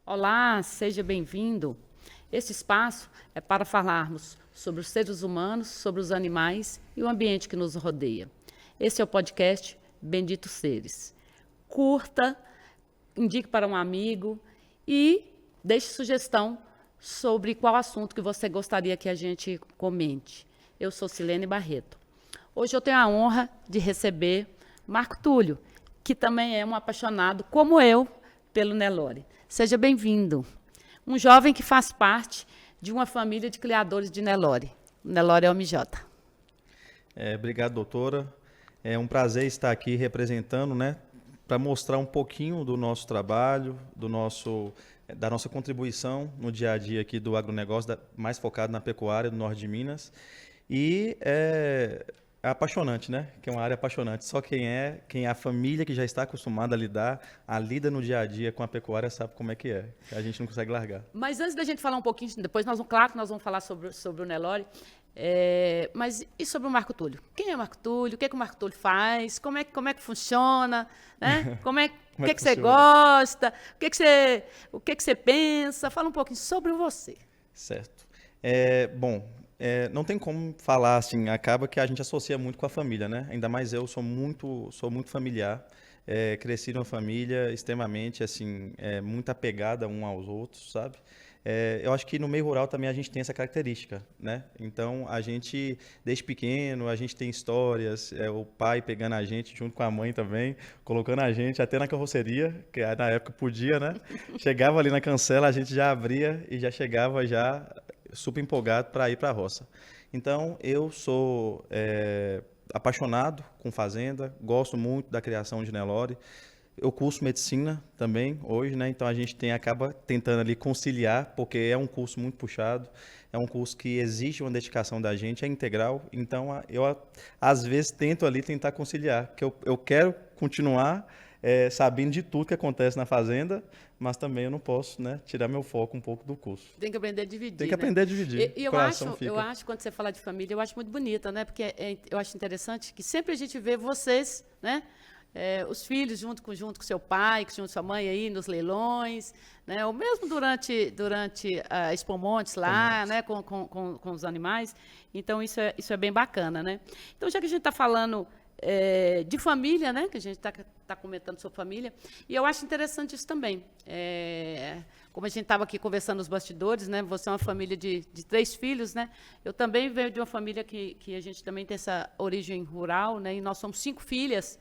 Olá, seja bem-vindo. Este espaço é para falarmos sobre os seres humanos, sobre os animais e o ambiente que nos rodeia. Este é o podcast Benditos Seres. Curta, indique para um amigo e deixe sugestão sobre qual assunto que você gostaria que a gente comente. Eu sou Silene Barreto. Hoje eu tenho a honra de receber Marco Túlio, que também é um apaixonado, como eu, pelo Nelore. Seja bem-vindo. Um jovem que faz parte de uma família de criadores de Nelore. O Nelore é o MJ. Obrigado, doutora. É um prazer estar aqui representando, né, para mostrar um pouquinho do nosso trabalho, da nossa contribuição no dia a dia aqui do agronegócio, mais focado na pecuária do norte de Minas. E é apaixonante, né? Que é uma área apaixonante. Só quem é a família que já está acostumada a lida no dia a dia com a pecuária sabe como é que é. A gente não consegue largar. Mas antes da gente falar um pouquinho, depois claro que nós vamos falar sobre o Nelore, mas e sobre o Marco Túlio? Quem é o Marco Túlio? O que é que o Marco Túlio faz? Como é que funciona? Né? O que você gosta? O que você pensa? Fala um pouquinho sobre você. Certo. Não tem como falar assim, acaba que a gente associa muito com a família, né? Ainda mais eu sou muito familiar, cresci numa família extremamente assim, muito apegada um aos outros, sabe? Eu acho que no meio rural também a gente tem essa característica, né? Então a gente, desde pequeno, a gente tem histórias, o pai pegando a gente junto com a mãe também, colocando a gente até na carroceria, que na época podia, né? Chegava ali na cancela, a gente já abria e já chegava já super empolgado para ir para a roça. Então, eu sou apaixonado com fazenda, gosto muito da criação de Nelore. Eu curso medicina também hoje, né? Então a gente acaba tentando ali conciliar, porque é um curso muito puxado, é um curso que exige uma dedicação da gente, é integral. Então eu às vezes tento ali tentar conciliar, que eu quero continuar sabendo de tudo que acontece na fazenda, mas também eu não posso, né, tirar meu foco um pouco do curso. Tem que aprender a dividir, Tem que aprender a dividir. E eu acho, quando você fala de família, eu acho muito bonita, né? Porque eu acho interessante que sempre a gente vê vocês, né? Os filhos junto com seu pai, junto com sua mãe aí nos leilões, né? Ou mesmo durante a Expo Montes lá, né? Com os animais. Então, isso é bem bacana, né? Então, já que a gente está falando de família, né? Que a gente está comentando sobre família, e eu acho interessante isso também. Como a gente estava aqui conversando nos bastidores, né? Você é uma família de 3 filhos, né? Eu também venho de uma família que a gente também tem essa origem rural, né? E nós somos 5 filhas.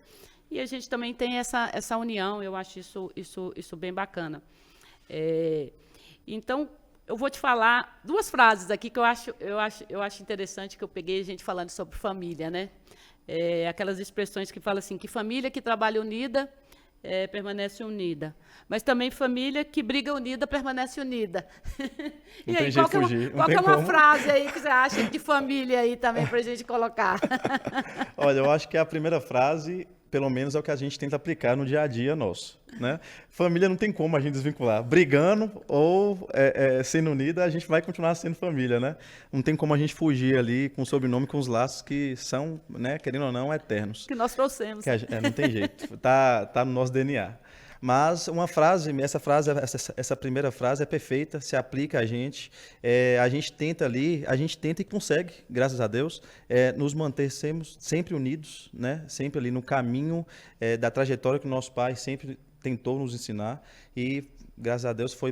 E a gente também tem essa união, eu acho isso bem bacana. Então, eu vou te falar 2 frases aqui que eu acho interessante, que eu peguei a gente falando sobre família, né? Aquelas expressões que falam assim, que família que trabalha unida permanece unida. Mas também família que briga unida permanece unida. E aí, qual que é uma frase aí que você acha de família aí também para a gente colocar? Olha, eu acho que a primeira frase, pelo menos, é o que a gente tenta aplicar no dia a dia nosso, né? Família não tem como a gente desvincular. Brigando ou sendo unida, a gente vai continuar sendo família, né? Não tem como a gente fugir ali com o sobrenome, com os laços que são, né, querendo ou não, eternos. Que nós trouxemos. Não tem jeito. Tá no nosso DNA. Mas uma frase, essa primeira frase é perfeita, se aplica a gente. A gente tenta e consegue, graças a Deus, nos manter sempre unidos, né? Sempre ali no caminho da trajetória que o nosso pai sempre tentou nos ensinar e, graças a Deus, foi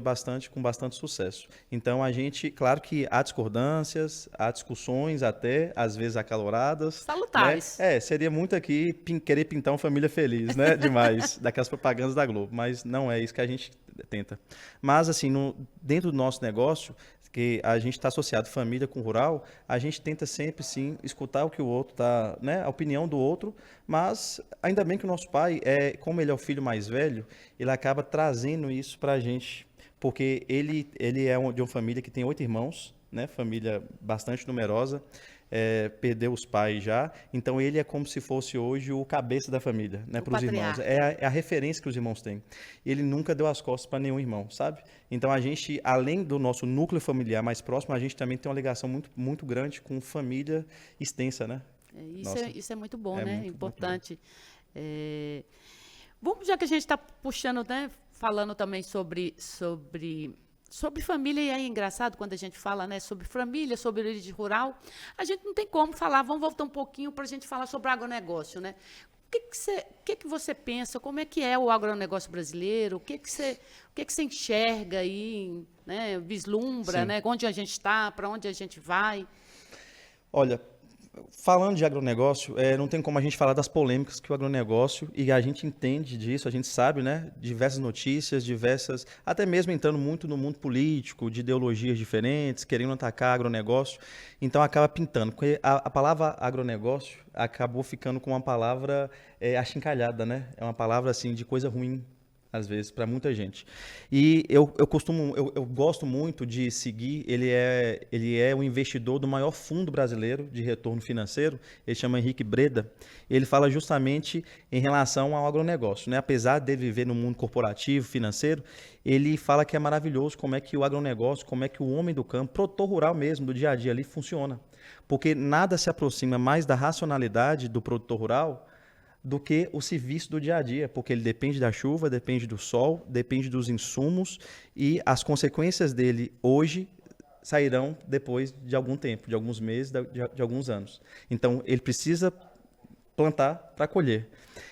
com bastante sucesso. Então, a gente, claro que há discordâncias, há discussões até, às vezes acaloradas. Salutares. Né? Seria muito aqui querer pintar uma família feliz, né? Demais, daquelas propagandas da Globo, mas não é isso que a gente tenta. Mas, assim, dentro do nosso negócio, que a gente está associado família com rural, a gente tenta sempre, sim, escutar o que o outro está, né, a opinião do outro, mas ainda bem que o nosso pai, como ele é o filho mais velho, ele acaba trazendo isso para a gente, porque ele de uma família que tem 8 irmãos, né, família bastante numerosa, perdeu os pais já, então ele é como se fosse hoje o cabeça da família, né, para os irmãos. É a referência que os irmãos têm. Ele nunca deu as costas para nenhum irmão, sabe? Então a gente, além do nosso núcleo familiar mais próximo, a gente também tem uma ligação muito, muito grande com família extensa, né? Isso é muito bom, né? Importante. Vamos, já que a gente está puxando, né? falando também sobre família, e é engraçado quando a gente fala, né, sobre família, sobre origem rural, a gente não tem como falar, vamos voltar um pouquinho para a gente falar sobre agronegócio, né? O que que você pensa, como é que é o agronegócio brasileiro, o que que você enxerga aí, né, vislumbra, Sim. né, onde a gente está, para onde a gente vai? Olha, falando de agronegócio, não tem como a gente falar das polêmicas que o agronegócio, e a gente entende disso, a gente sabe, né? Diversas notícias, até mesmo entrando muito no mundo político, de ideologias diferentes, querendo atacar agronegócio, então acaba pintando, porque a palavra agronegócio acabou ficando com uma palavra achincalhada, né? É uma palavra assim de coisa ruim, às vezes, para muita gente. E eu gosto muito de seguir, ele é o investidor do maior fundo brasileiro de retorno financeiro, ele chama Henrique Breda, ele fala justamente em relação ao agronegócio, né? Apesar dele viver no mundo corporativo, financeiro, ele fala que é maravilhoso como é que o agronegócio, como é que o homem do campo, produtor rural mesmo, do dia a dia ali, funciona. Porque nada se aproxima mais da racionalidade do produtor rural do que o serviço do dia a dia, porque ele depende da chuva, depende do sol, depende dos insumos, e as consequências dele hoje sairão depois de algum tempo, de alguns meses, de alguns anos. Então, ele precisa plantar para colher.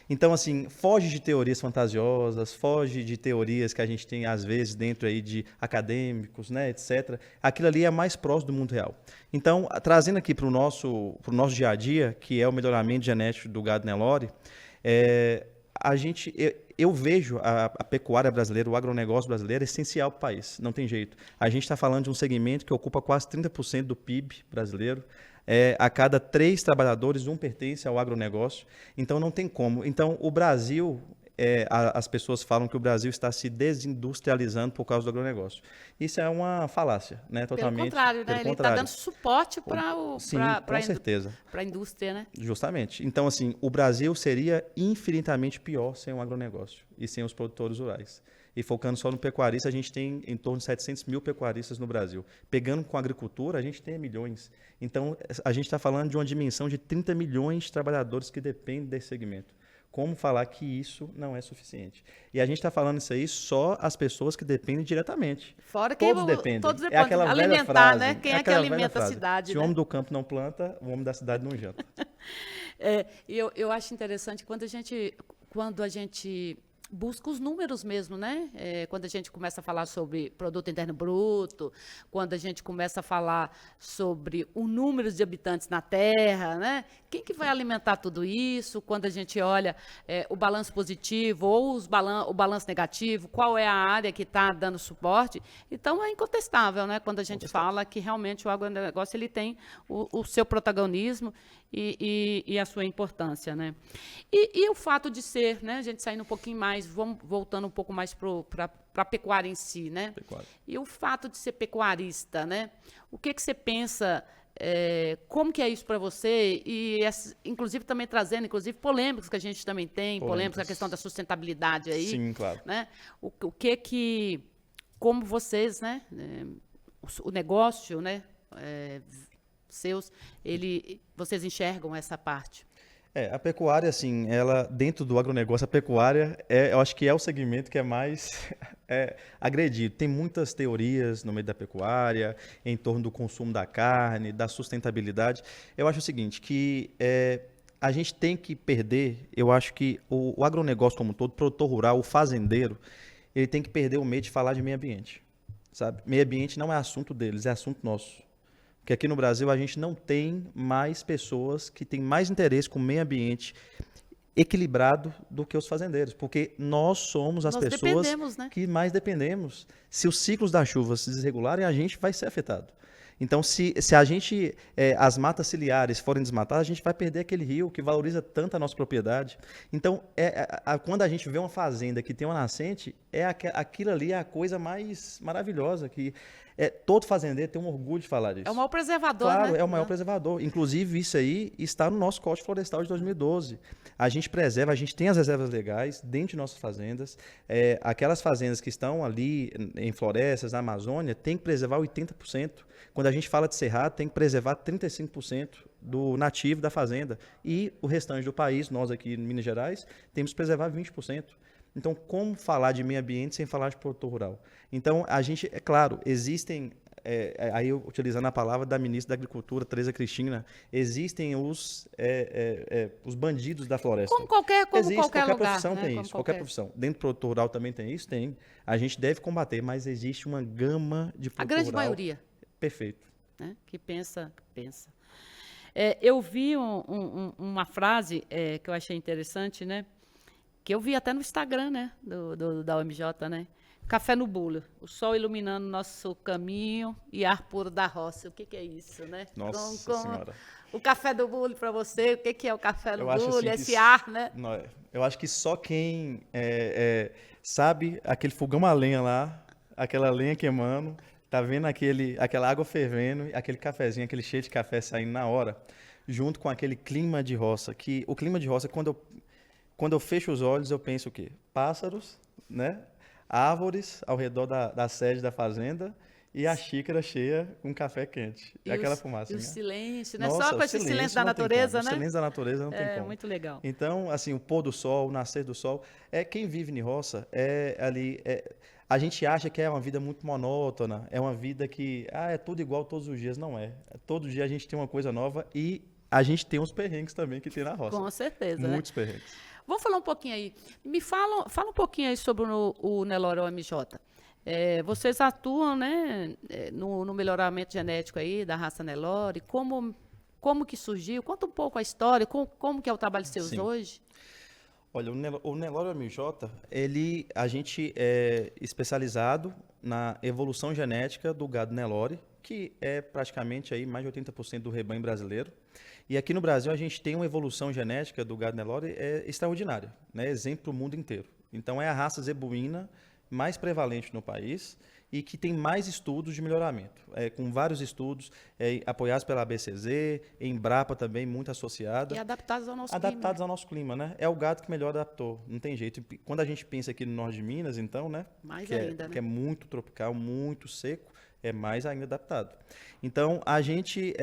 Então, assim, foge de teorias fantasiosas, foge de teorias que a gente tem, às vezes, dentro aí de acadêmicos, né, etc. Aquilo ali é mais próximo do mundo real. Então, trazendo aqui para o nosso dia a dia, que é o melhoramento genético do gado Nelore, eu vejo a pecuária brasileira, o agronegócio brasileiro, essencial para o país, não tem jeito. A gente está falando de um segmento que ocupa quase 30% do PIB brasileiro. A cada 3 trabalhadores, 1 pertence ao agronegócio, então não tem como. Então, o Brasil, as pessoas falam que o Brasil está se desindustrializando por causa do agronegócio. Isso é uma falácia, né? Totalmente. Pelo contrário, né? Pelo Ele está contrário. dando suporte para Sim, com certeza. a indústria, né? Justamente. Então, assim, o Brasil seria infinitamente pior sem o agronegócio e sem os produtores rurais. E focando só no pecuarista, a gente tem em torno de 700 mil pecuaristas no Brasil. Pegando com a agricultura, a gente tem milhões. Então, a gente está falando de uma dimensão de 30 milhões de trabalhadores que dependem desse segmento. Como falar que isso não é suficiente? E a gente está falando isso aí só as pessoas que dependem diretamente. Fora quem Todos dependem. todos É aquela velha alimentar, frase. né? Quem é que aquela velha alimenta a frase. cidade, Se o né? homem do campo não planta, o homem da cidade não janta. Eu acho interessante quando a gente busca os números mesmo, né? Quando a gente começa a falar sobre produto interno bruto, quando a gente começa a falar sobre o número de habitantes na Terra, né? Quem que vai alimentar tudo isso? Quando a gente olha o balanço positivo ou o balanço negativo, qual é a área que está dando suporte? Então, é incontestável, né? Quando a gente fala que realmente o agronegócio ele tem o seu protagonismo e a sua importância, né? E o fato de ser, né? A gente saindo um pouquinho mais, vamos voltando um pouco mais para a pecuária em si, né? Pecuária. E o fato de ser pecuarista, né? O que você pensa? Como que é isso para você? Inclusive também trazendo, polêmicas que a gente também tem, polêmicas a questão da sustentabilidade aí. Sim, claro. Né? Como vocês, né? O negócio, né? Vocês enxergam essa parte? A pecuária, assim, ela, dentro do agronegócio, a pecuária, eu acho que é o segmento que é mais agredido. Tem muitas teorias no meio da pecuária, em torno do consumo da carne, da sustentabilidade. Eu acho o seguinte, que a gente tem que perder, eu acho que o agronegócio como um todo, o produtor rural, o fazendeiro, ele tem que perder o medo de falar de meio ambiente, sabe? Meio ambiente não é assunto deles, é assunto nosso. Porque aqui no Brasil a gente não tem mais pessoas que têm mais interesse com o meio ambiente equilibrado do que os fazendeiros, porque nós somos as pessoas né? que mais dependemos. Se os ciclos da chuva se desregularem, a gente vai ser afetado. Então, se as matas ciliares forem desmatadas, a gente vai perder aquele rio que valoriza tanto a nossa propriedade. Então, quando a gente vê uma fazenda que tem uma nascente, aquilo ali é a coisa mais maravilhosa, que todo fazendeiro tem um orgulho de falar disso. É o maior preservador, claro, né? É o maior preservador. Inclusive, isso aí está no nosso Código Florestal de 2012. A gente preserva, a gente tem as reservas legais dentro de nossas fazendas. Aquelas fazendas que estão ali em florestas, na Amazônia, tem que preservar 80%. Quando a gente fala de cerrado, tem que preservar 35% do nativo da fazenda. E o restante do país, nós aqui em Minas Gerais, temos que preservar 20%. Então, como falar de meio ambiente sem falar de produtor rural? Então, a gente, é claro, existem, aí eu, utilizando a palavra da ministra da Agricultura, Tereza Cristina, existem os bandidos da floresta. Como Existe, qualquer qualquer lugar, profissão né? tem Como isso, qualquer profissão. Dentro do produtor rural também tem isso? Tem. A gente deve combater, mas existe uma gama de A produtor grande rural. maioria, Perfeito. né? Que pensa. Eu vi uma frase que eu achei interessante, né? Que eu vi até no Instagram, né? Da OMJ, né? Café no bule, o sol iluminando nosso caminho e ar puro da roça. O que é isso, né? Nossa Senhora. O café do bule para você, o que é o café no Eu acho bule? assim que Esse ar, né? eu acho que só quem sabe aquele fogão a lenha lá, aquela lenha queimando, tá vendo aquela água fervendo, aquele cafezinho, aquele cheiro de café saindo na hora, junto com aquele clima de roça, que o clima de roça, quando eu fecho os olhos, eu penso o quê? Pássaros, né? Árvores ao redor da sede da fazenda e a xícara cheia com café quente. E aquela fumaça. E o silêncio, né? Nossa, Só com o esse silêncio da não tem natureza, como. né? O silêncio da natureza não tem É como. muito legal. Então, assim, o pôr do sol, o nascer do sol, quem vive em roça a gente acha que é uma vida muito monótona, é uma vida que é tudo igual todos os dias, não é. Todo dia a gente tem uma coisa nova e a gente tem uns perrengues também que tem na roça. Com certeza, Muitos perrengues. Vamos falar um pouquinho aí. Fala um pouquinho aí sobre o Nelore OMJ. Vocês atuam, né, no melhoramento genético aí da raça Nelore. Como que surgiu? Conta um pouco a história, como que é o trabalho de seus hoje. Olha, o Nelore OMJ, a gente é especializado na evolução genética do gado Nelore, que é praticamente aí mais de 80% do rebanho brasileiro. E aqui no Brasil a gente tem uma evolução genética do gado Nelore extraordinária, né? Exemplo para o mundo inteiro. Então é a raça zebuína mais prevalente no país e que tem mais estudos de melhoramento, com vários estudos apoiados pela ABCZ, Embrapa também muito associada. E adaptados ao nosso clima. Adaptados ao nosso clima, né? É o gado que melhor adaptou, não tem jeito. E quando a gente pensa aqui no norte de Minas, então, né? Mais ainda, né? Que é muito tropical, muito seco, é mais ainda adaptado. Então, a gente,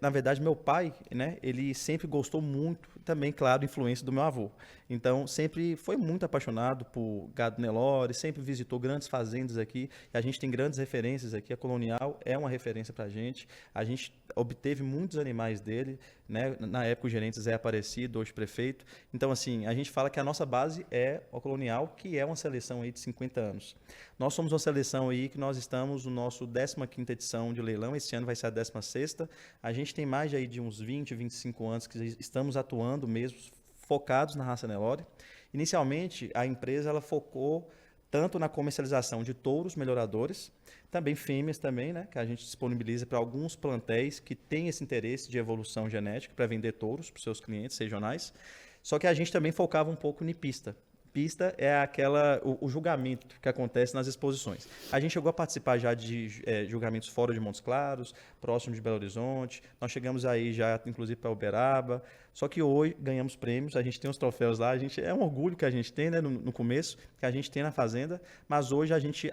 na verdade, meu pai, né, ele sempre gostou muito, também, claro, influência do meu avô. Então, sempre foi muito apaixonado por gado Nelore, sempre visitou grandes fazendas aqui, e a gente tem grandes referências aqui, a Colonial é uma referência para a gente obteve muitos animais dele, né, na época o gerente Zé Aparecido, hoje prefeito. Então, assim, a gente fala que a nossa base é a Colonial, que é uma seleção aí de 50 anos. Nós somos uma seleção aí que nós estamos no nosso 15ª edição de leilão, esse ano vai ser a 16ª. A gente tem mais aí de uns 20, 25 anos que estamos atuando mesmo, focados na raça Nelore. Inicialmente, a empresa ela focou tanto na comercialização de touros melhoradores, também fêmeas também, né, que a gente disponibiliza para alguns plantéis que têm esse interesse de evolução genética para vender touros para os seus clientes regionais. Só que a gente também focava um pouco em pista. Pista é o julgamento que acontece nas exposições. A gente chegou a participar já de julgamentos fora de Montes Claros, próximo de Belo Horizonte. Nós chegamos aí já, inclusive, para Uberaba. Só que hoje ganhamos prêmios, a gente tem os troféus lá. É um orgulho que a gente tem, né, no começo, que a gente tem na fazenda. Mas hoje a gente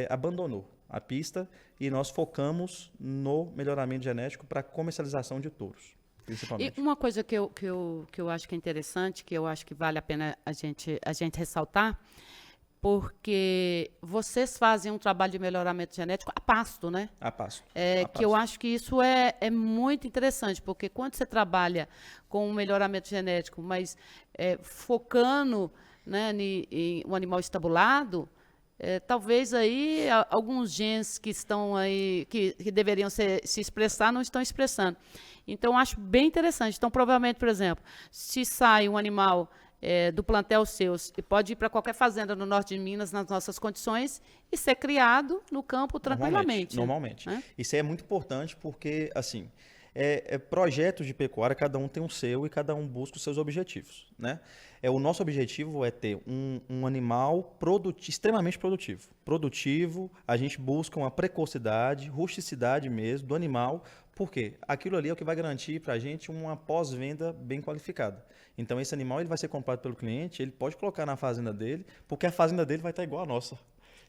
abandonou a pista e nós focamos no melhoramento genético para comercialização de touros. E uma coisa que eu acho que é interessante, que eu acho que vale a pena a gente ressaltar, porque vocês fazem um trabalho de melhoramento genético a pasto, né? A pasto. Que eu acho que isso é muito interessante, porque quando você trabalha com um melhoramento genético, mas focando, né, em um animal estabulado, talvez aí alguns genes que estão aí, que deveriam se expressar, não estão expressando. Então, acho bem interessante. Então, provavelmente, por exemplo, se sai um animal do plantel seus, e pode ir para qualquer fazenda no norte de Minas, nas nossas condições, e ser criado no campo tranquilamente. Normalmente. Né? Isso é muito importante porque, assim, projetos de pecuária, cada um tem um seu e cada um busca os seus objetivos, né? O nosso objetivo é ter um animal extremamente produtivo. Produtivo, a gente busca uma precocidade, rusticidade mesmo do animal, porque aquilo ali é o que vai garantir para a gente uma pós-venda bem qualificada. Então, esse animal ele vai ser comprado pelo cliente, ele pode colocar na fazenda dele, porque a fazenda dele vai estar igual à nossa.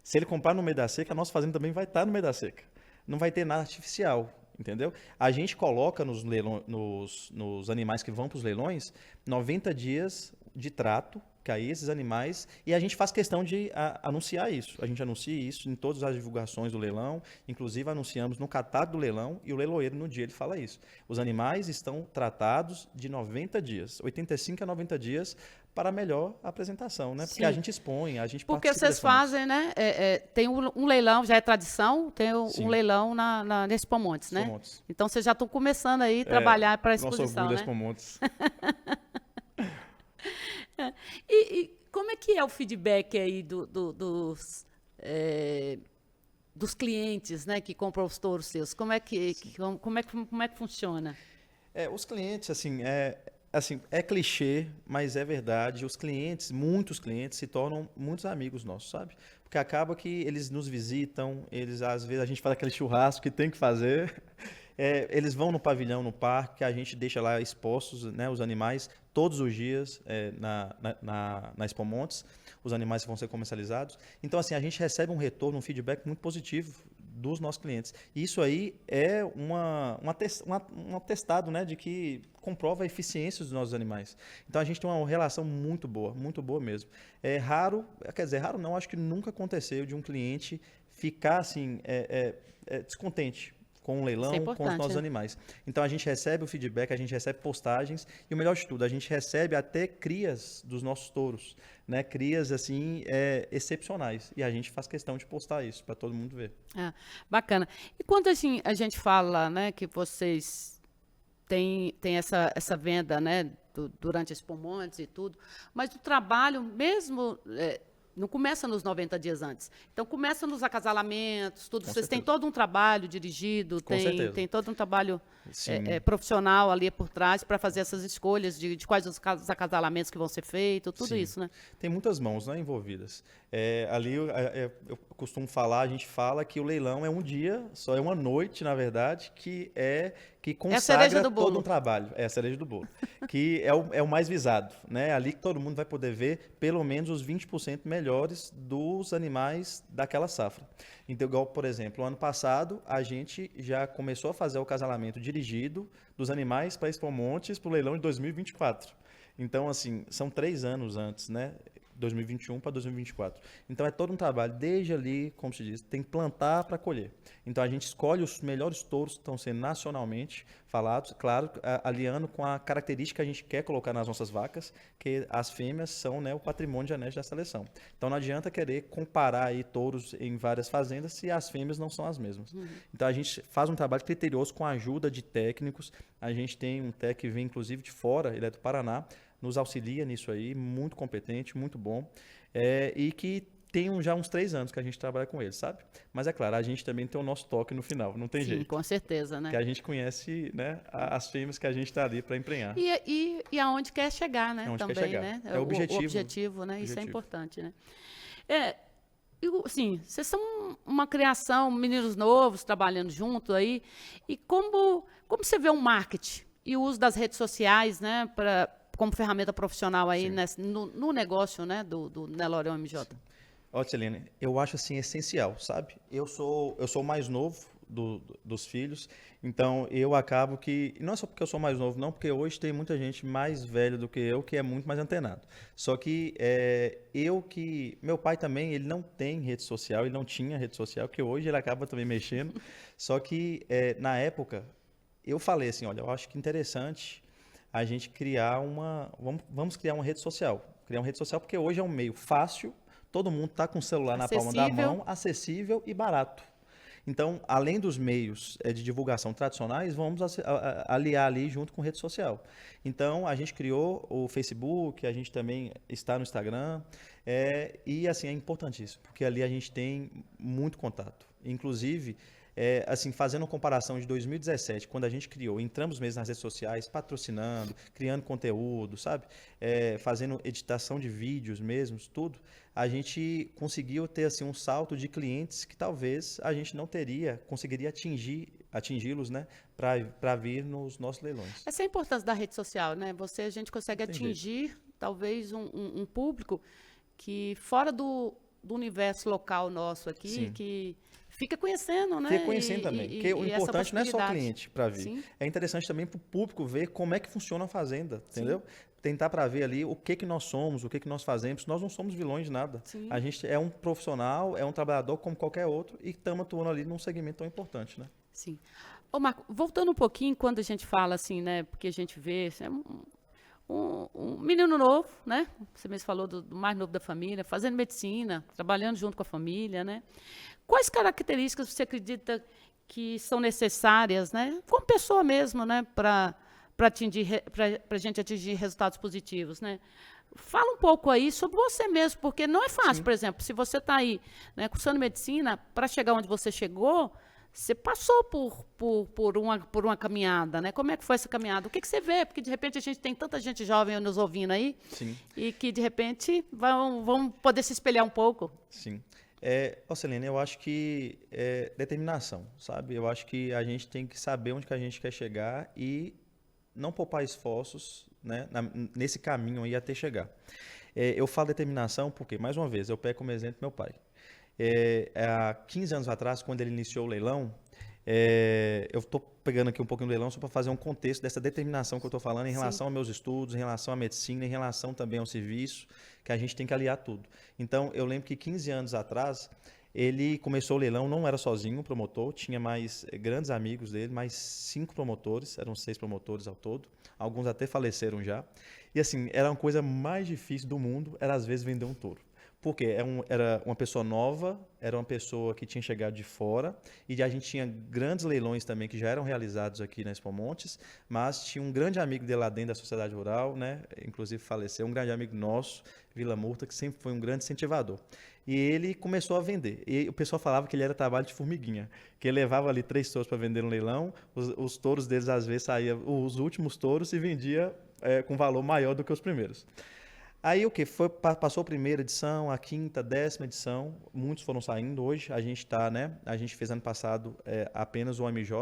Se ele comprar no meio da seca, a nossa fazenda também vai estar no meio da seca. Não vai ter nada artificial. Entendeu? A gente coloca nos animais que vão para os leilões 90 dias de trato, porque aí esses animais... E a gente faz questão de anunciar isso. A gente anuncia isso em todas as divulgações do leilão, inclusive anunciamos no catálogo do leilão, e o leiloeiro, no dia, ele fala isso. Os animais estão tratados de 90 dias, 85 a 90 dias, para melhor apresentação, né? Porque Sim. a gente expõe, a gente Porque participa vocês desse momento. fazem, né? Tem um leilão, já é tradição, tem Sim. um leilão nesse Expomontes, né? Expomontes. Então vocês já estão começando aí a trabalhar para a Nosso exposição, orgulho né? Expomontes. E como é que é o feedback aí dos clientes, né, que compram os touros seus? Como é que funciona? Os clientes, assim, é clichê, mas é verdade. Os clientes, muitos clientes, se tornam muitos amigos nossos, sabe? Porque acaba que eles nos visitam, às vezes a gente faz aquele churrasco que tem que fazer. Eles vão no pavilhão, no parque, a gente deixa lá expostos, né, os animais todos os dias na Expomontes, os animais que vão ser comercializados. Então, assim, a gente recebe um retorno, um feedback muito positivo dos nossos clientes. E isso aí é um atestado, né, de que comprova a eficiência dos nossos animais. Então, a gente tem uma relação muito boa mesmo. É raro, quer dizer, raro não, acho que nunca aconteceu de um cliente ficar, assim, descontente com o leilão, com os nossos animais. Então, a gente recebe o feedback, a gente recebe postagens e o melhor de tudo, a gente recebe até crias dos nossos touros, né? Crias, assim, excepcionais. E a gente faz questão de postar isso para todo mundo ver. Bacana. E quando assim, a gente fala, né, que vocês têm essa venda, né, durante Expomontes e tudo, mas o trabalho mesmo... não começa nos 90 dias antes. Então, começa nos acasalamentos, tudo. Vocês têm todo um trabalho dirigido, tem todo um trabalho profissional ali por trás para fazer essas escolhas de quais os acasalamentos que vão ser feitos, tudo isso, né? Tem muitas mãos, né, envolvidas. Ali, eu costumo falar, a gente fala que o leilão é um dia, só é uma noite, na verdade, que consagra todo um trabalho. É a cereja do bolo. Que é o mais visado, né? Ali que todo mundo vai poder ver pelo menos os 20% melhores dos animais daquela safra. Então, igual, por exemplo, ano passado, a gente já começou a fazer o acasalamento dirigido dos animais para Expomontes para o leilão de 2024. Então, assim, são 3 anos antes, né? 2021 para 2024. Então, é todo um trabalho, desde ali, como se diz, tem que plantar para colher. Então, a gente escolhe os melhores touros que estão sendo nacionalmente falados, claro, aliando com a característica que a gente quer colocar nas nossas vacas, que as fêmeas são, né, o patrimônio genético da seleção. Então, não adianta querer comparar aí touros em várias fazendas se as fêmeas não são as mesmas. Então, a gente faz um trabalho criterioso com a ajuda de técnicos. A gente tem um técnico que vem, inclusive, de fora, ele é do Paraná, nos auxilia nisso aí, muito competente, muito bom, e que tem já uns 3 anos que a gente trabalha com ele, sabe? Mas é claro, a gente também tem o nosso toque no final, não tem jeito. Sim, com certeza, né? Que a gente conhece, né, as fêmeas que a gente está ali para emprenhar. E aonde quer chegar, né? Aonde também, quer chegar. Né? É o objetivo. O objetivo, né? Isso é importante, né? Assim, vocês são uma criação, meninos novos, trabalhando junto aí, e como você vê o marketing e o uso das redes sociais, né, como ferramenta profissional aí no negócio, né, do Nelore MJ? Ó, Celene, eu acho assim essencial, sabe? Eu sou o mais novo dos filhos, então eu acabo que, não é só porque eu sou mais novo, não, porque hoje tem muita gente mais velha do que eu, que é muito mais antenado. Só que meu pai também, ele não tem rede social, ele não tinha rede social, que hoje ele acaba também mexendo. Só que na época, eu falei assim, olha, eu acho que interessante a gente criar vamos criar uma rede social. Criar uma rede social porque hoje é um meio fácil, todo mundo está com o celular na palma da mão, acessível e barato. Então, além dos meios de divulgação tradicionais, vamos aliar ali junto com rede social. Então, a gente criou o Facebook, a gente também está no Instagram, e assim, é importantíssimo, porque ali a gente tem muito contato. Inclusive, assim, fazendo uma comparação de 2017, quando a gente entramos mesmo nas redes sociais, patrocinando, criando conteúdo, sabe? Fazendo editação de vídeos mesmo, tudo, a gente conseguiu ter assim, um salto de clientes que talvez a gente não conseguiria atingi-los, né? Para vir nos nossos leilões. Essa é a importância da rede social, né? A gente consegue atingir, talvez, um público que fora do do universo local nosso aqui, Sim. que fica conhecendo, né? Fica conhecendo também. Porque o essa importante não é só o possibilidade. cliente para vir. Sim. É interessante também para o público ver como é que funciona a fazenda, entendeu? Tentar para ver ali o que que nós somos, o que que nós fazemos. Nós não somos vilões de nada. Sim. A gente é um profissional, é um trabalhador como qualquer outro e estamos atuando ali num segmento tão importante, né? Sim. Ô, Marco, voltando um pouquinho, quando a gente fala assim, né? Porque a gente vê um menino novo, né? Você mesmo falou do mais novo da família, fazendo medicina, trabalhando junto com a família, né? Quais características você acredita que são necessárias, né? Como pessoa mesmo, né? Para a gente atingir resultados positivos, né? Fala um pouco aí sobre você mesmo, porque não é fácil, por exemplo, se você está aí, né, cursando medicina, para chegar onde você chegou, você passou por uma caminhada, né? Como é que foi essa caminhada? O que você vê? Porque, de repente, a gente tem tanta gente jovem nos ouvindo aí, Sim. e que, de repente, vão poder se espelhar um pouco. Sim. Celene, eu acho que é determinação, sabe? Eu acho que a gente tem que saber onde que a gente quer chegar e não poupar esforços, né, nesse caminho aí até chegar. Eu falo determinação porque, mais uma vez, eu pego como exemplo meu pai. Há 15 anos atrás, quando ele iniciou o leilão, eu estou pegando aqui um pouquinho do leilão só para fazer um contexto dessa determinação que eu estou falando em relação aos meus estudos, em relação à medicina, em relação também ao serviço, que a gente tem que aliar tudo. Então, eu lembro que 15 anos atrás, ele começou o leilão, não era sozinho o promotor, tinha mais grandes amigos dele, mais 5 promotores, eram 6 promotores ao todo, alguns até faleceram já. E assim, era uma coisa mais difícil do mundo, era às vezes vender um touro. Porque era uma pessoa nova, era uma pessoa que tinha chegado de fora, e a gente tinha grandes leilões também que já eram realizados aqui na Expo Montes, mas tinha um grande amigo dele lá dentro da sociedade rural, né? Inclusive faleceu, um grande amigo nosso, Vila Murta, que sempre foi um grande incentivador. E ele começou a vender. E o pessoal falava que ele era trabalho de formiguinha, que ele levava ali 3 touros para vender no leilão, os touros deles às vezes saíam os últimos touros e vendia com valor maior do que os primeiros. Aí o que? Passou a primeira edição, a quinta, 10ª edição, muitos foram saindo. Hoje a gente está, né? A gente fez ano passado apenas o OMJ,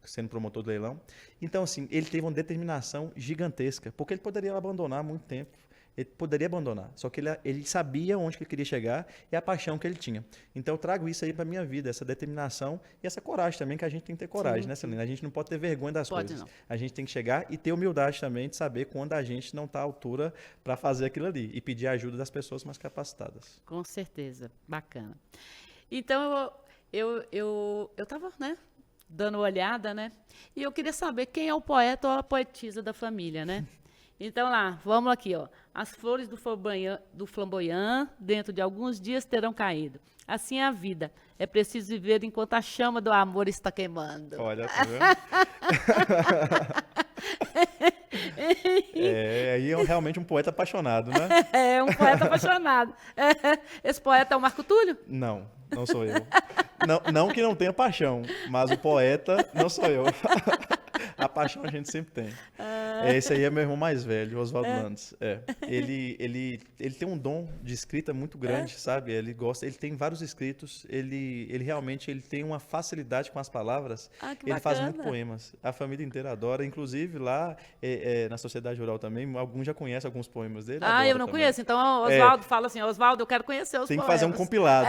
sendo promotor do leilão. Então, assim, ele teve uma determinação gigantesca, porque ele poderia abandonar há muito tempo. Ele poderia abandonar, só que ele sabia onde que ele queria chegar e a paixão que ele tinha. Então eu trago isso aí para minha vida, essa determinação e essa coragem também, que a gente tem que ter coragem, né, Celina? A gente não pode ter vergonha das coisas. Não. A gente tem que chegar e ter humildade também de saber quando a gente não está à altura para fazer aquilo ali e pedir a ajuda das pessoas mais capacitadas. Com certeza, bacana. Então eu estava, né, dando uma olhada, né, e eu queria saber quem é o poeta ou a poetisa da família, né? Então lá, vamos aqui, ó. As flores do flamboyant, dentro de alguns dias terão caído. Assim é a vida. É preciso viver enquanto a chama do amor está queimando. Olha, tá vendo? Aí é realmente um poeta apaixonado, né? É um poeta apaixonado. Esse poeta é o Marco Túlio? Não, não sou eu. Não que não tenha paixão, mas o poeta não sou eu. A paixão a gente sempre tem. Esse aí é meu irmão mais velho, Oswaldo Landes. Ele tem um dom de escrita muito grande, sabe? Ele tem vários escritos, ele realmente tem uma facilidade com as palavras. Que ele bacana. faz muito poemas. A família inteira adora, inclusive lá na Sociedade Rural também, alguns já conhecem alguns poemas dele. Eu não conheço. Então o Oswaldo fala assim, Oswaldo, eu quero conhecer os poemas. Tem que fazer um compilado.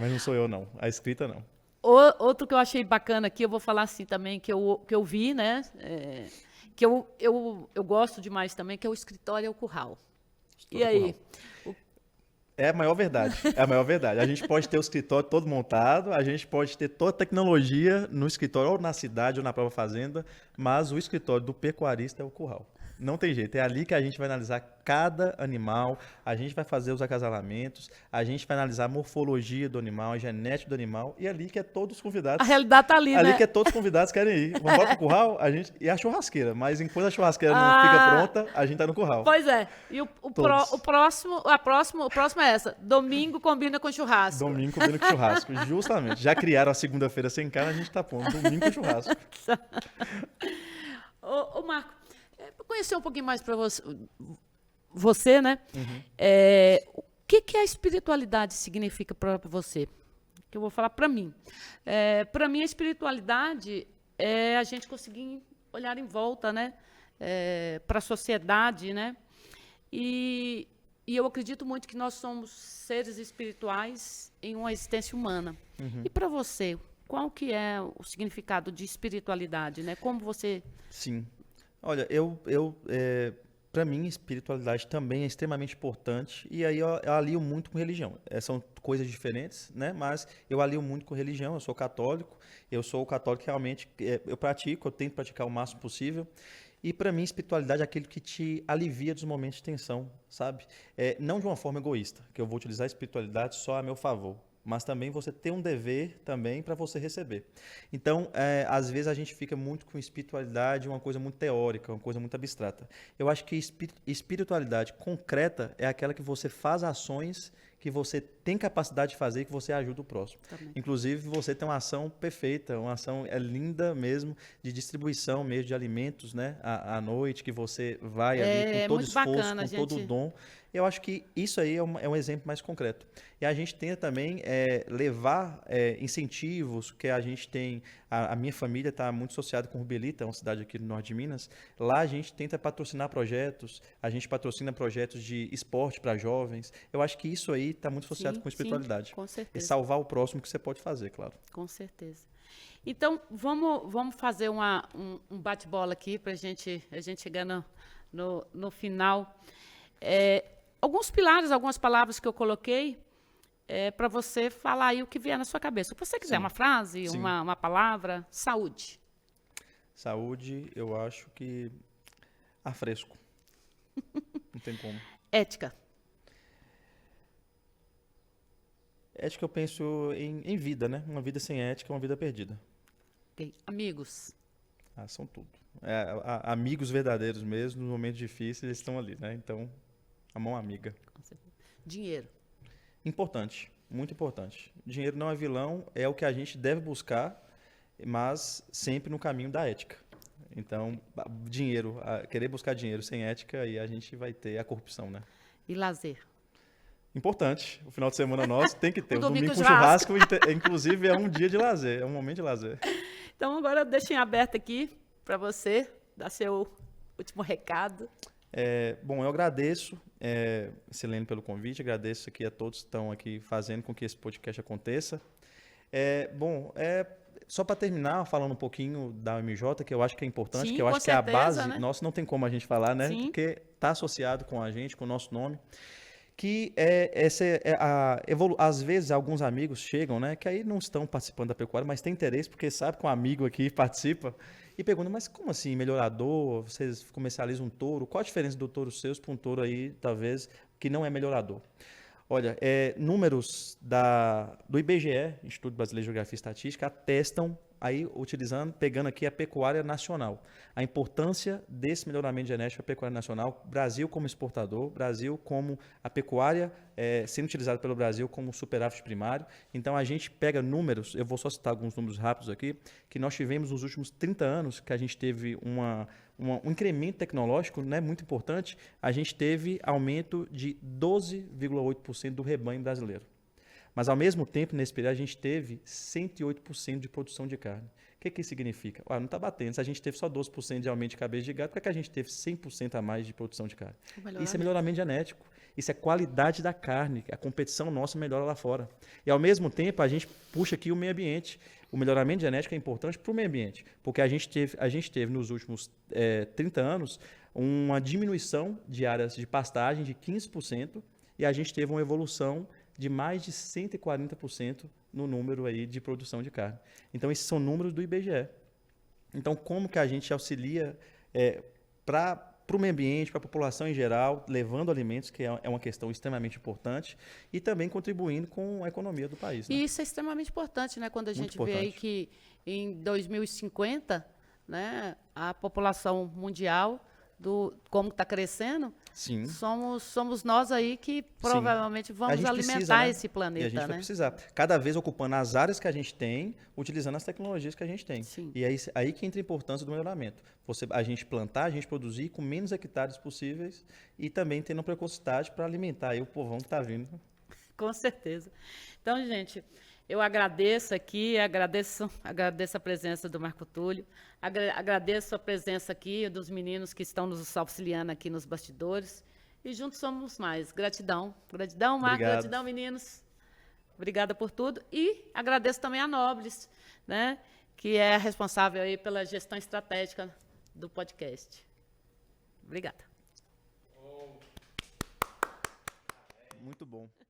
Mas não sou eu não, a escrita não. Outro que eu achei bacana aqui, eu vou falar assim também, que eu vi, né? Que eu gosto demais também, que é o escritório e o curral. E aí? É a maior verdade. É a maior verdade. A gente pode ter o escritório todo montado, a gente pode ter toda a tecnologia no escritório, ou na cidade, ou na própria fazenda, mas o escritório do pecuarista é o curral. Não tem jeito, é ali que a gente vai analisar cada animal, a gente vai fazer os acasalamentos, a gente vai analisar a morfologia do animal, a genética do animal, e ali que é todos os convidados. A realidade está ali, né? Ali que é todos os convidados querem ir. Vamos embora pro curral, e a churrasqueira, mas enquanto a churrasqueira não fica pronta, a gente tá no curral. Pois é, e o próximo é essa, domingo combina com churrasco. Domingo combina com churrasco, justamente. Já criaram a segunda-feira sem carne, a gente tá pondo domingo com churrasco. Ô Marco, para conhecer um pouquinho mais para você, né? Uhum. O que a espiritualidade significa para você? Que eu vou falar para mim. Para mim, a espiritualidade é a gente conseguir olhar em volta, né? Para a sociedade, né? E E eu acredito muito que nós somos seres espirituais em uma existência humana. E para você, qual que é o significado de espiritualidade, né? Como você... Sim. Olha, para mim, espiritualidade também é extremamente importante, e aí eu alio muito com religião. São coisas diferentes, né? Mas eu alio muito com religião. Eu sou católico, eu sou católico que realmente eu pratico, eu tento praticar o máximo possível. E para mim, espiritualidade é aquilo que te alivia dos momentos de tensão, sabe? Não de uma forma egoísta, que eu vou utilizar a espiritualidade só a meu favor, mas também você tem um dever também para você receber. Então, às vezes a gente fica muito com espiritualidade, uma coisa muito teórica, uma coisa muito abstrata. Eu acho que espiritualidade concreta é aquela que você faz ações que você tem capacidade de fazer e que você ajuda o próximo. Também. Inclusive, você tem uma ação perfeita, uma ação linda mesmo, de distribuição mesmo de alimentos, né, à noite, que você vai ali com todo esforço, bacana, com todo o dom. Eu acho que isso aí é um exemplo mais concreto. E a gente tenta também levar incentivos, que a gente tem... A minha família está muito associada com Rubelita, uma cidade aqui no norte de Minas. Lá a gente tenta patrocinar projetos, a gente patrocina projetos de esporte para jovens. Eu acho que isso aí está muito associado com espiritualidade. Sim, com certeza. E salvar o próximo que você pode fazer, claro. Com certeza. Então, vamos fazer um bate-bola aqui para a gente chegar no final. Alguns pilares, algumas palavras que eu coloquei para você falar aí o que vier na sua cabeça. Se você quiser Sim. uma frase, Sim. uma palavra, saúde. Saúde, eu acho que ar fresco. Não tem como. Ética. Ética eu penso em vida, né? Uma vida sem ética é uma vida perdida. Okay. Amigos. São tudo. Amigos verdadeiros mesmo, nos momentos difíceis, eles estão ali, né? Então, a mão amiga. Com certeza. Dinheiro. Importante, muito importante. Dinheiro não é vilão, é o que a gente deve buscar, mas sempre no caminho da ética. Então, dinheiro, querer buscar dinheiro sem ética, aí a gente vai ter a corrupção, né? E lazer. Importante. O final de semana nosso tem que ter. O O domingo domingo com churrasco. churrasco, inclusive, é um dia de lazer, é um momento de lazer. Então, agora eu deixo em aberto aqui para você dar seu último recado. Bom, eu agradeço, Silene, pelo convite, agradeço aqui a todos que estão aqui fazendo com que esse podcast aconteça. Só para terminar, falando um pouquinho da UMJ, que eu acho que é importante, Sim, que eu com acho que é a certeza, base, né? nossa, não tem como a gente falar, né? Sim. Porque está associado com a gente, com o nosso nome. Que às vezes alguns amigos chegam, né, que aí não estão participando da pecuária, mas tem interesse, porque sabe que um amigo aqui participa, e perguntam, mas como assim, melhorador, vocês comercializam um touro, qual a diferença do touro seus para um touro aí, talvez, que não é melhorador? Olha, números do IBGE, Instituto Brasileiro de Geografia e Estatística, atestam, aí pegando aqui a pecuária nacional, a importância desse melhoramento genético da pecuária nacional, Brasil como exportador, Brasil como a pecuária sendo utilizada pelo Brasil como superávit primário. Então, a gente pega números, eu vou só citar alguns números rápidos aqui, que nós tivemos nos últimos 30 anos, que a gente teve um incremento tecnológico, né, muito importante, a gente teve aumento de 12,8% do rebanho brasileiro. Mas, ao mesmo tempo, nesse período, a gente teve 108% de produção de carne. O que isso significa? Não está batendo. Se a gente teve só 12% de aumento de cabeça de gado, por que a gente teve 100% a mais de produção de carne? Isso é melhoramento genético. Isso é qualidade da carne. A competição nossa melhora lá fora. E, ao mesmo tempo, a gente puxa aqui o meio ambiente. O melhoramento genético é importante para o meio ambiente, porque a gente teve nos últimos 30 anos uma diminuição de áreas de pastagem de 15% e a gente teve uma evolução de mais de 140% no número aí de produção de carne. Então, esses são números do IBGE. Então, como que a gente auxilia para o meio ambiente, para a população em geral, levando alimentos, que é uma questão extremamente importante, e também contribuindo com a economia do país. Né? E isso é extremamente importante, né? Quando a gente vê aí que em 2050, né, a população mundial, como está crescendo, Sim. Somos nós aí que provavelmente vamos alimentar esse planeta. E a gente vai precisar. Cada vez ocupando as áreas que a gente tem, utilizando as tecnologias que a gente tem. Sim. E aí que entra a importância do melhoramento. A gente plantar, a gente produzir com menos hectares possíveis e também tendo precocidade para alimentar aí o povão que está vindo. Com certeza. Então, gente, eu agradeço aqui, agradeço a presença do Marco Túlio, agradeço a presença aqui dos meninos que estão nos auxiliando aqui nos bastidores. e juntos somos mais. Gratidão. Gratidão, Marco. Obrigado. Gratidão, meninos. Obrigada por tudo. E agradeço também a Nobles, né, que é a responsável aí pela gestão estratégica do podcast. Obrigada. Muito bom.